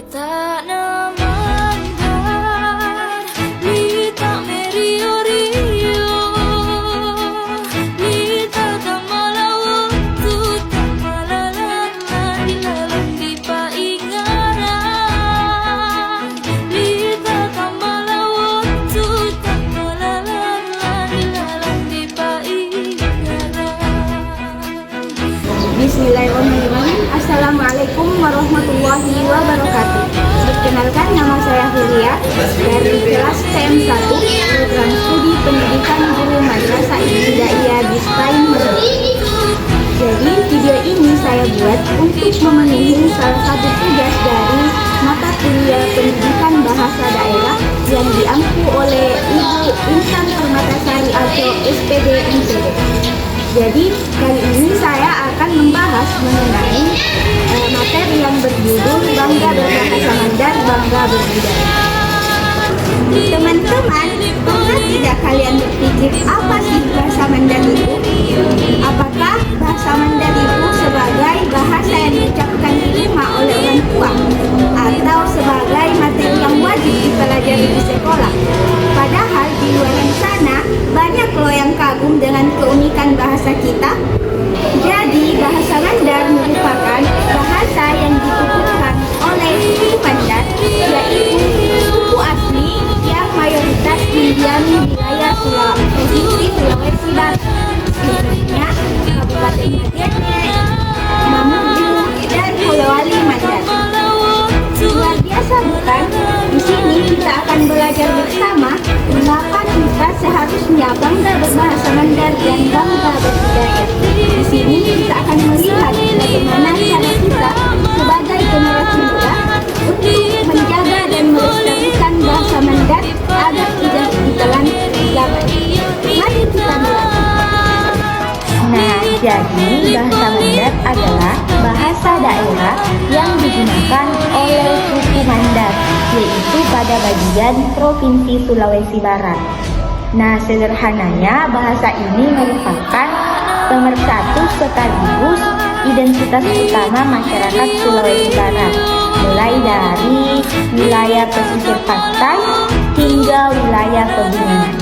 Tak namandar, lita merio-rio, lita tamalawatu, tamalalan, ilalang di paingaran, lita tamalawatu, tamalalan, ilalang di paingaran. Bismillahirrahmanirrahim. Assalamualaikum warahmatullahi wabarakatuh. Perkenalkan, nama saya Hulia dari kelas TM1 program studi pendidikan guru madrasah ibtidaiyah Bistain Medan. Jadi video ini saya buat untuk memenuhi salah satu tugas dari mata kuliah pendidikan bahasa daerah yang diampu oleh Ibu Insan Permatasari atau SPD NPD. Jadi kali ini saya akan membahas mengenai materi yang berjudul Bangga Berbahasa Mandar, Bangga Berbudaya. Teman-teman, pernah tidak kalian berpikir apa sih bahasa Mandar itu? Apakah bahasa Mandar itu sebagai bahasa yang diucapkan di rumah oleh orang tua? Atau sebagai materi yang wajib dipelajari di sekolah? Padahal di luar sana banyak loh yang kagum dengan keunikan bahasa kita. Jadi bahasa Mandar merupakan bahasa yang dituturkan oleh suku Mandar, yaitu suku asli yang mayoritas mendiami wilayah Provinsi Sulawesi Barat, sebenarnya Kabupaten Majene, Mamuju, dan Polewali Mandar. Luar biasa bukan? Di sini kita akan belajar bersama mengapa kita seharusnya bangga berbahasa Mandar dan bangga berbudaya. Di sini kita akan melihat bagaimana cara kita sebagai generasi muda untuk menjaga dan melestarikan bahasa Mandar agar tidak ditelan zaman. Mari kita mulai. Nah, jadi bahasa Mandar adalah bahasa daerah yang digunakan oleh suku Mandar, yaitu pada bagian Provinsi Sulawesi Barat. Nah, sederhananya bahasa ini merupakan pemersatu sekaligus identitas utama masyarakat Sulawesi Barat, mulai dari wilayah pesisir pantai hingga wilayah pegunungan.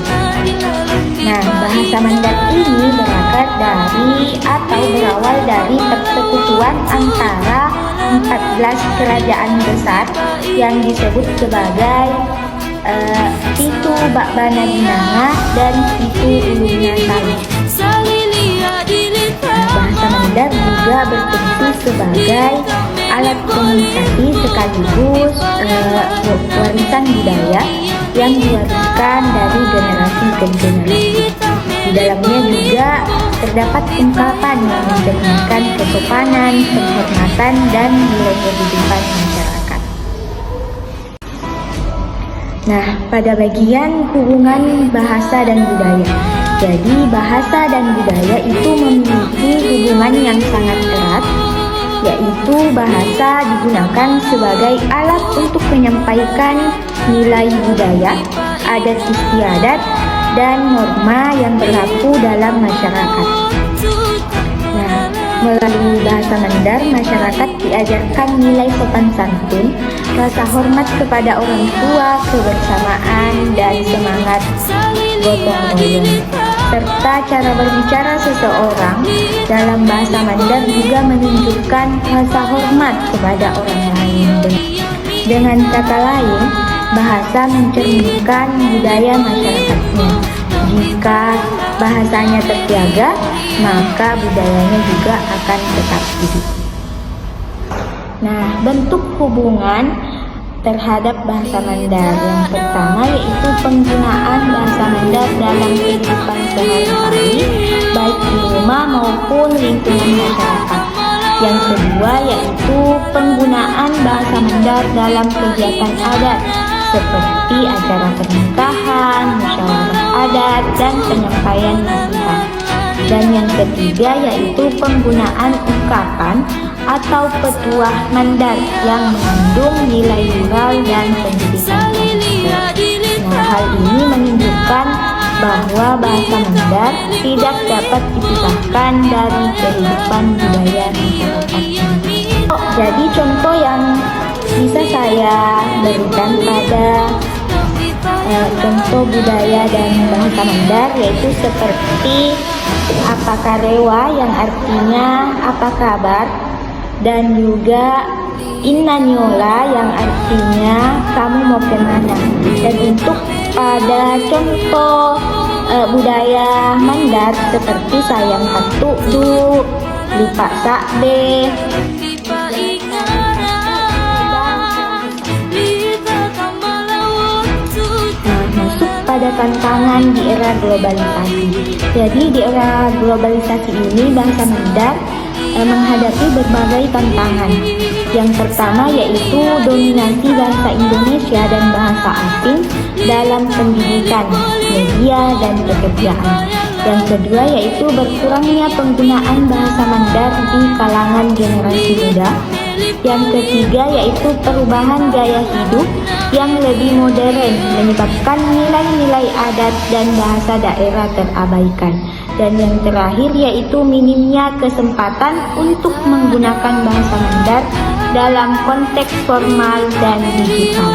Nah, bahasa Mandar ini berakar dari atau berawal dari persekutuan antara 14 kerajaan besar yang disebut sebagai Pitu Bakbana Binanga dan Pitu Ulumna Sali. Bahasa Mandar juga berfungsi sebagai alat komunikasi sekaligus warisan budaya yang diwariskan dari generasi ke generasi. Di dalamnya juga terdapat ungkapan yang mencerminkan kesopanan, penghormatan, dan nilai kehidupan masyarakat. Nah, pada bagian hubungan bahasa dan budaya. Jadi, bahasa dan budaya itu memiliki hubungan yang sangat erat, yaitu bahasa digunakan sebagai alat untuk menyampaikan nilai budaya, adat istiadat, dan norma yang berlaku dalam masyarakat. Nah, melalui bahasa Mandar, masyarakat diajarkan nilai sopan santun, rasa hormat kepada orang tua, kebersamaan, dan semangat gotong royong. Serta cara berbicara seseorang dalam bahasa Mandar juga menunjukkan rasa hormat kepada orang lain. Dengan kata lain, bahasa mencerminkan budaya masyarakatnya. Jika bahasanya terjaga, maka budayanya juga akan tetap hidup. Nah, bentuk hubungan terhadap bahasa Mandar yang pertama yaitu penggunaan bahasa Mandar dalam kehidupan sehari-hari, baik di rumah maupun lingkungan masyarakat. Yang kedua yaitu penggunaan bahasa Mandar dalam kegiatan adat seperti acara pernikahan, musyawarah adat, dan penyampaian nasihat. Dan yang ketiga yaitu penggunaan ungkapan atau petuah Mandar yang mengandung nilai moral dan pendidikan. Nah, hal ini menunjukkan bahwa bahasa Mandar tidak dapat dipisahkan dari kehidupan budaya masyarakat. Jadi contoh yang bisa saya berikan pada contoh budaya dan bahasa Mandar, yaitu seperti apa karewa yang artinya apa kabar, dan juga innanyola yang artinya kamu mau kemana. Dan untuk pada contoh budaya Mandar seperti sayang katudu, lipak sakbe, masuk pada tantangan di era globalisasi. Jadi di era globalisasi ini bahasa Mandar menghadapi berbagai tantangan. Yang pertama yaitu dominasi bahasa Indonesia dan bahasa asing dalam pendidikan, media, dan pekerjaan. Yang kedua yaitu berkurangnya penggunaan bahasa Mandar di kalangan generasi muda. Yang ketiga yaitu perubahan gaya hidup yang lebih modern menyebabkan nilai-nilai adat dan bahasa daerah terabaikan. Dan yang terakhir yaitu minimnya kesempatan untuk menggunakan bahasa Mandar dalam konteks formal dan digital.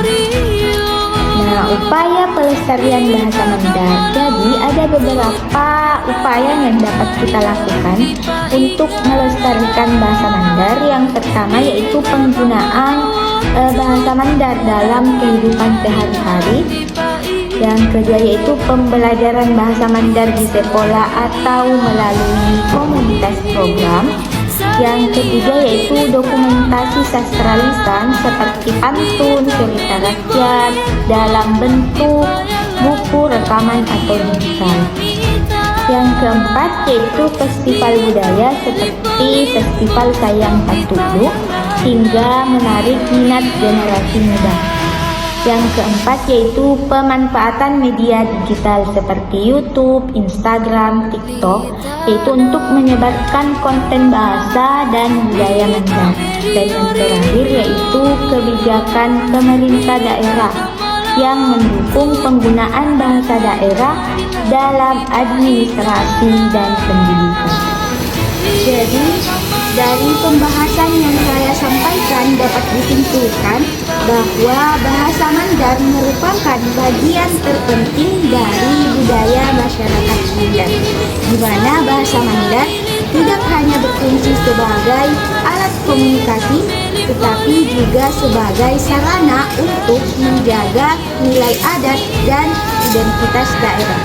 Nah, upaya pelestarian bahasa Mandar. Jadi ada beberapa upaya yang dapat kita lakukan untuk melestarikan bahasa Mandar. Yang pertama yaitu penggunaan bahasa Mandar dalam kehidupan sehari-hari. Yang kedua yaitu pembelajaran bahasa Mandar di sekolah atau melalui komunitas program. Yang ketiga yaitu dokumentasi sastra lisan seperti pantun, cerita rakyat dalam bentuk buku, rekaman, atau digital. Yang keempat yaitu festival budaya seperti Festival Sayang Katudu hingga menarik minat generasi muda. Yang keempat yaitu pemanfaatan media digital seperti YouTube, Instagram, TikTok, yaitu untuk menyebarkan konten bahasa dan budaya Mandar. Dan yang terakhir yaitu kebijakan pemerintah daerah yang mendukung penggunaan bahasa daerah dalam administrasi dan pendidikan. Jadi, dari pembahasan yang saya sampaikan dapat disimpulkan bahwa bahasa Mandar merupakan bagian terpenting dari budaya masyarakat Mandar, di mana bahasa Mandar tidak hanya berfungsi sebagai alat komunikasi, tetapi juga sebagai sarana untuk menjaga nilai adat dan identitas daerah.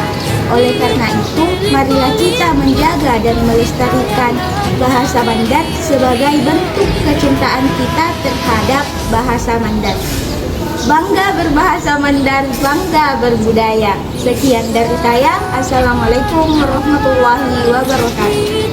Oleh karena itu, marilah kita menjaga dan melestarikan bahasa Mandar sebagai bentuk kecintaan kita terhadap bahasa Mandar. Bangga berbahasa Mandar, bangga berbudaya. Sekian dari saya. Assalamualaikum warahmatullahi wabarakatuh.